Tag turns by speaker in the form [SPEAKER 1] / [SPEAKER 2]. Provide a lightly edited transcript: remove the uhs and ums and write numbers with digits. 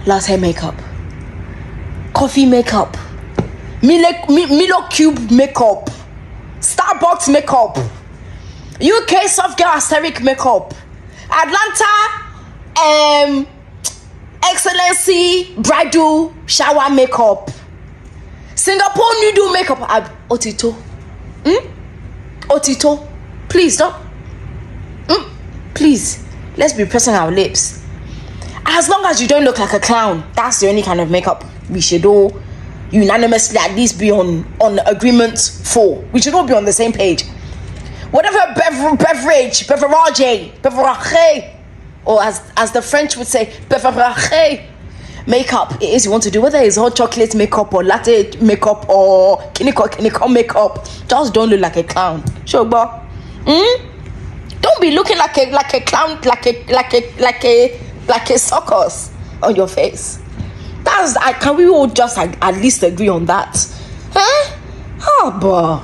[SPEAKER 1] latte makeup, coffee makeup, Milo Cube makeup, Starbucks makeup, UK soft girl aesthetic makeup, Atlanta excellency bridal shower makeup, Singapore nude makeup. Otito, Otito, please don't. Please, let's be pressing our lips. As long as you don't look like a clown, that's the only kind of makeup we should all unanimously at least be on agreement for. We should all be on the same page. Whatever beverage, or as the French would say, makeup it is you want to do, whether it's hot chocolate makeup or latte makeup or kiniko makeup, just don't look like a clown. Sure, but don't be looking like a clown, like a circus on your face. Can we all just at least agree on that? Huh? Oh, boy.